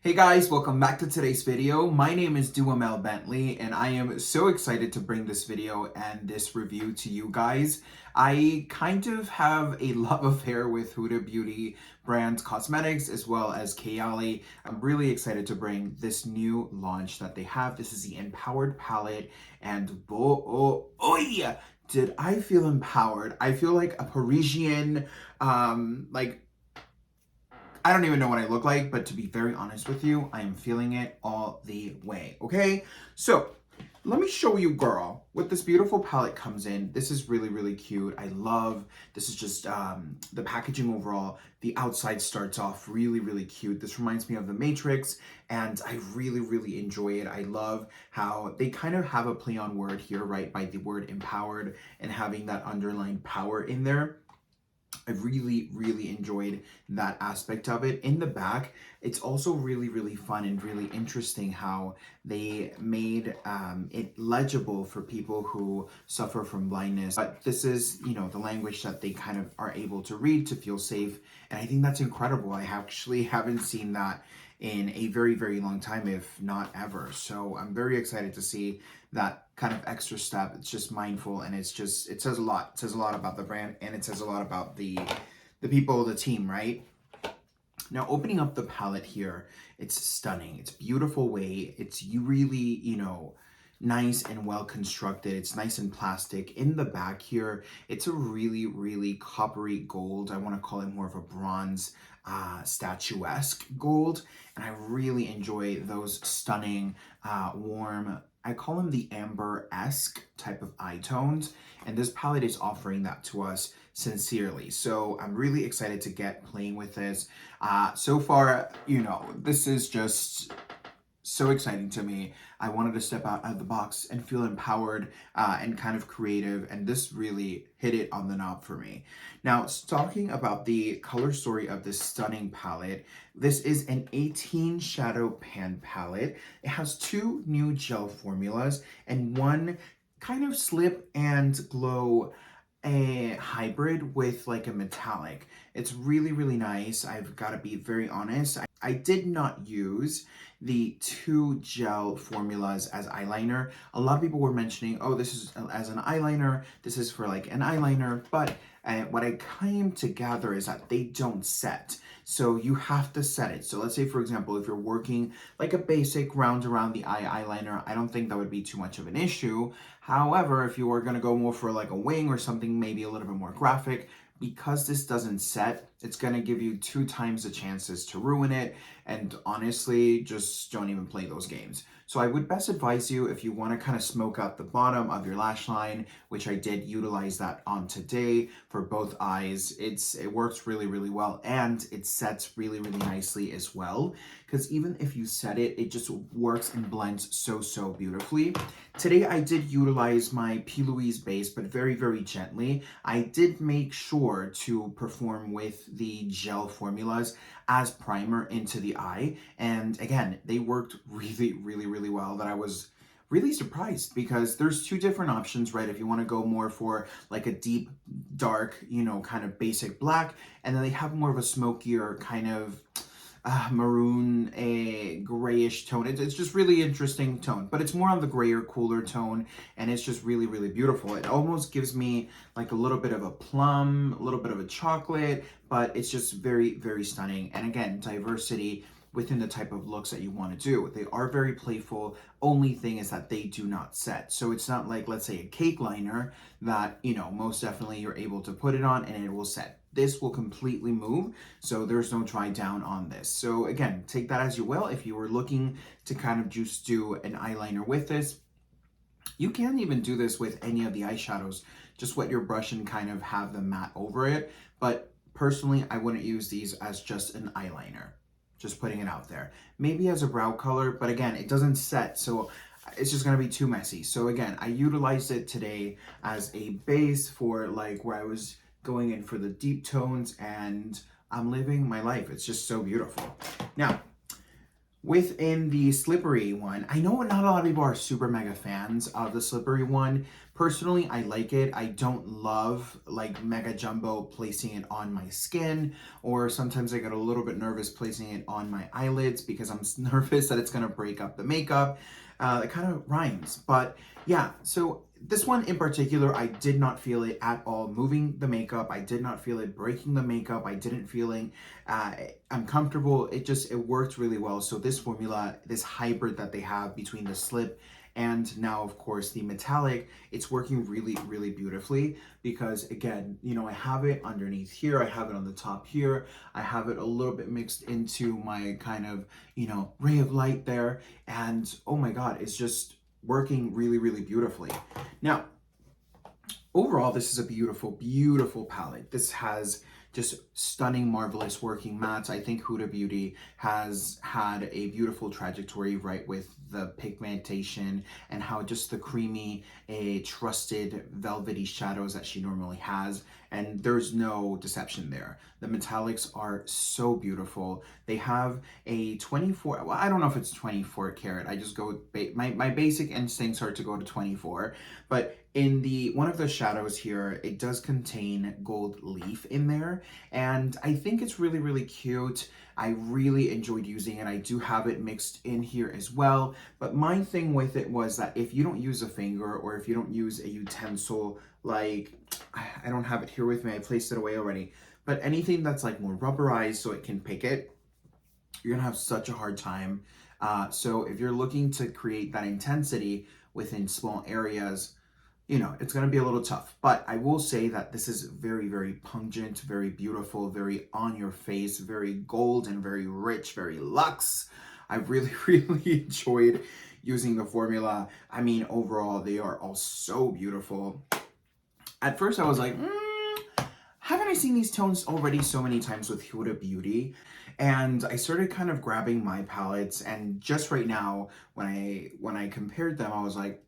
Hey guys, welcome back to today's video. My name is Duamell Bentley and I am so excited to bring this video and this review to you guys. I kind of have a love affair with Huda Beauty brand cosmetics as well as Kayali. I'm really excited to bring this new launch that they have. This is the Empowered Palette and yeah, did I feel empowered? I feel like a Parisian, I don't even know what I look like, but to be very honest with you, I am feeling it all the way, okay? So, let me show you, girl, what this beautiful palette comes in. This is really, really cute. I love, this is just the packaging overall. The outside starts off really, really cute. This reminds me of The Matrix, and I really, really enjoy it. I love how they kind of have a play on word here, right, by the word empowered and having that underlined power in there. I really, really enjoyed that aspect of it. In the back, it's also really, really fun and really interesting how they made it legible for people who suffer from blindness. But this is, the language that they kind of are able to read to feel safe. And I think that's incredible. I actually haven't seen that in a very, very long time, if not ever. So I'm very excited to see that kind of extra step. It's just mindful, and it says a lot. It says a lot about the brand, and it says a lot about the people, the team, right? Now, opening up the palette here, it's stunning. It's beautiful way. It's really, nice and well constructed. It's nice and plastic. In the back here, it's a really, really coppery gold. I want to call it more of a bronze statuesque gold. And I really enjoy those stunning, warm, I call them the amber-esque type of eye tones. And this palette is offering that to us sincerely. So I'm really excited to get playing with this. So far, this is just so exciting to me. I wanted to step out of the box and feel empowered and kind of creative, and this really hit it on the knob for me. Now, talking about the color story of this stunning palette, this is an 18 shadow pan palette. It has two new gel formulas and one kind of slip and glow, a hybrid with like a metallic. It's really, really nice. I've got to be very honest. I did not use the two gel formulas as eyeliner. A lot of people were mentioning, oh, this is as an eyeliner, this is for like an eyeliner, but what I came to gather is that they don't set. So you have to set it. So let's say, for example, if you're working like a basic round around the eye eyeliner, I don't think that would be too much of an issue. However, if you are going to go more for like a wing or something maybe a little bit more graphic, because this doesn't set, it's going to give you 2 times the chances to ruin it. And honestly, just don't even play those games. So I would best advise you, if you want to kind of smoke out the bottom of your lash line, which I did utilize that on today for both eyes. It works really, really well, and it sets really, really nicely as well. Because even if you set it, it just works and blends so, so beautifully. Today I did utilize my P. Louise base, but very, very gently. I did make sure to perform with the gel formulas as primer into the eye. And again, they worked really, really, really well, that I was really surprised, because there's 2 different options, right? If you want to go more for like a deep, dark, kind of basic black, and then they have more of a smokier kind of maroon, a grayish tone. It's just really interesting tone, but it's more on the grayer, cooler tone, and it's just really, really beautiful. It almost gives me like a little bit of a plum, a little bit of a chocolate, but it's just very, very stunning. And again, diversity within the type of looks that you want to do. They are very playful. Only thing is that they do not set. So it's not like, let's say, a cake liner that, most definitely you're able to put it on and it will set. This will completely move, so there's no dry down on this. So again, take that as you will. If you were looking to kind of just do an eyeliner with this, you can even do this with any of the eyeshadows. Just wet your brush and kind of have them matte over it. But personally, I wouldn't use these as just an eyeliner. Just putting it out there. Maybe as a brow color, but again, it doesn't set, so it's just gonna be too messy. So again, I utilized it today as a base for like where I was going in for the deep tones, and I'm living my life. It's just so beautiful. Now, Within the slippery one, I know not a lot of people are super mega fans of the slippery one. Personally, I like it. I don't love like mega jumbo placing it on my skin, or sometimes I get a little bit nervous placing it on my eyelids because I'm nervous that it's gonna break up the makeup. It kind of rhymes, but yeah. So this one in particular, I did not feel it at all moving the makeup. I did not feel it breaking the makeup. I didn't feeling uh, uncomfortable. It worked really well. So this formula, this hybrid that they have between the slip and now of course the metallic, it's working really, really beautifully because again, I have it underneath here, I have it on the top here, I have it a little bit mixed into my kind of, ray of light there, and oh my God, it's just working really, really beautifully. Now, overall, this is a beautiful, beautiful palette. This has just stunning, marvelous working mattes. I think Huda Beauty has had a beautiful trajectory, right, with the pigmentation and how just the creamy, a trusted velvety shadows that she normally has. And there's no deception there. The metallics are so beautiful. They have a 24, well, I don't know if it's 24 karat. I just go, my basic instincts are to go to 24, but in the one of the shadows here, it does contain gold leaf in there, and I think it's really, really cute. I really enjoyed using it. I do have it mixed in here as well, but my thing with it was that if you don't use a finger or if you don't use a utensil, like I don't have it here with me, I placed it away already, but anything that's like more rubberized so it can pick it, you're gonna have such a hard time. So if you're looking to create that intensity within small areas, it's going to be a little tough. But I will say that this is very, very pungent, very beautiful, very on your face, very gold and very rich, very luxe. I really, really enjoyed using the formula. I mean, overall, they are all so beautiful. At first, I was like, haven't I seen these tones already so many times with Huda Beauty? And I started kind of grabbing my palettes, and just right now, when I compared them, I was like,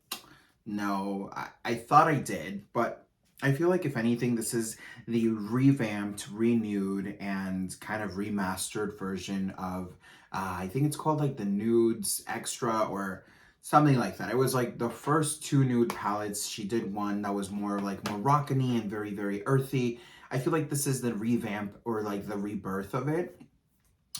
no, I thought I did, but I feel like if anything, this is the revamped, renewed, and kind of remastered version of, I think it's called like the Nudes Extra or something like that. It was like the first two nude palettes. She did one that was more like Moroccan-y and very, very earthy. I feel like this is the revamp or like the rebirth of it.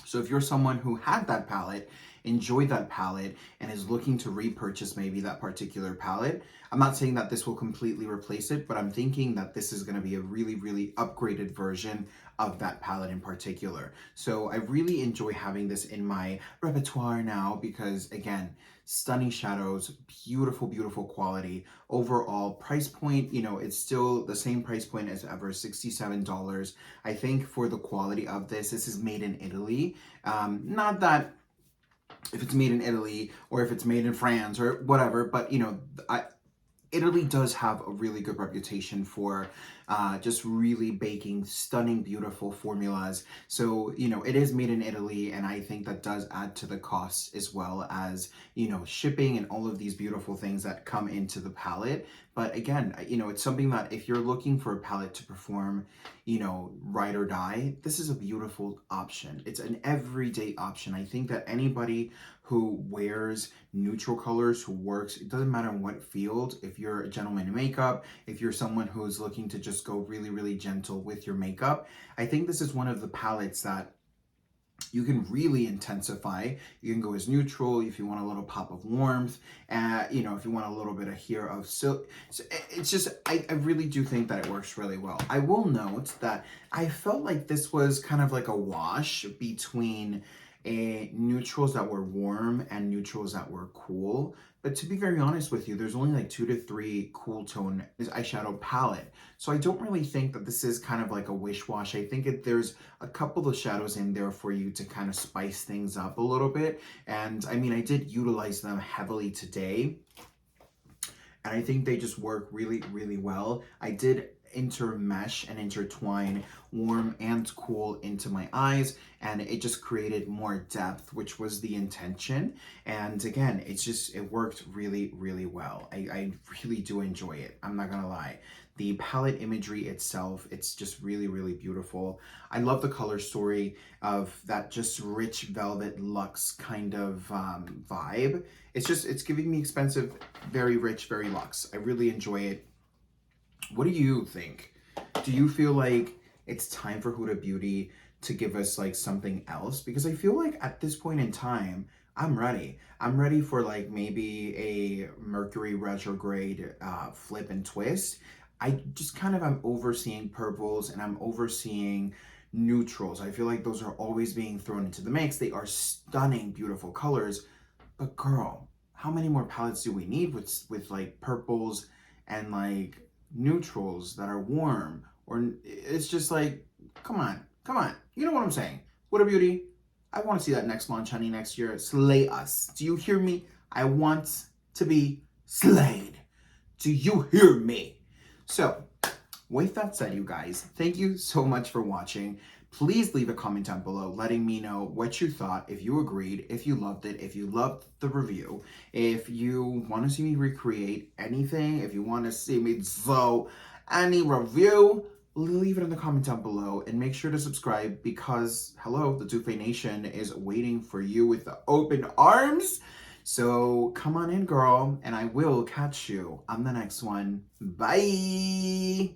So if you're someone who had that palette, enjoyed that palette, and is looking to repurchase maybe that particular palette, I'm not saying that this will completely replace it, but I'm thinking that this is going to be a really, really upgraded version of that palette in particular. So I really enjoy having this in my repertoire now because, again, stunning shadows, beautiful, beautiful quality. Overall price point, it's still the same price point as ever, $67. I think for the quality of this is made in Italy. Not that if it's made in Italy or if it's made in France or whatever, but Italy does have a really good reputation for just really baking stunning, beautiful formulas. So, it is made in Italy, and I think that does add to the costs as well as, shipping and all of these beautiful things that come into the palette. But again, it's something that if you're looking for a palette to perform, ride or die, this is a beautiful option. It's an everyday option. I think that anybody who wears neutral colors, who works, it doesn't matter in what field, if you're a gentleman in makeup, if you're someone who's looking to just go really, really gentle with your makeup, I think this is one of the palettes that you can really intensify. You can go as neutral if you want a little pop of warmth, if you want a little bit of here of silk. So it's just, I really do think that it works really well. I will note that I felt like this was kind of like a wash between neutrals that were warm and neutrals that were cool. But to be very honest with you, there's only like 2 to 3 cool tone eyeshadow palette. So I don't really think that this is kind of like a wish wash. I think there's a couple of shadows in there for you to kind of spice things up a little bit. And I mean, I did utilize them heavily today, and I think they just work really, really well. I did intermesh and intertwine warm and cool into my eyes, and it just created more depth, which was the intention. And again, it worked really, really well. I really do enjoy it. I'm not gonna lie. The palette imagery itself, it's just really, really beautiful. I love the color story of that just rich velvet luxe kind of vibe. It's giving me expensive, very rich, very luxe. I really enjoy it. What do you think? Do you feel like it's time for Huda Beauty to give us like something else? Because I feel like at this point in time, I'm ready. I'm ready for like maybe a Mercury retrograde flip and twist. I just kind of am overseeing purples and I'm overseeing neutrals. I feel like those are always being thrown into the mix. They are stunning, beautiful colors. But girl, how many more palettes do we need with like purples and like neutrals that are warm? Or it's just like, come on, come on. You know what I'm saying? What a beauty. I want to see that next launch, honey, next year. Slay us. Do you hear me? I want to be slayed. Do you hear me? So, with that said, you guys, thank you so much for watching. Please leave a comment down below letting me know what you thought, if you agreed, if you loved it, if you loved the review, if you want to see me recreate anything, if you want to see me do any review, leave it in the comment down below and make sure to subscribe because, hello, the Dufe Nation is waiting for you with the open arms. So come on in, girl, and I will catch you on the next one. Bye!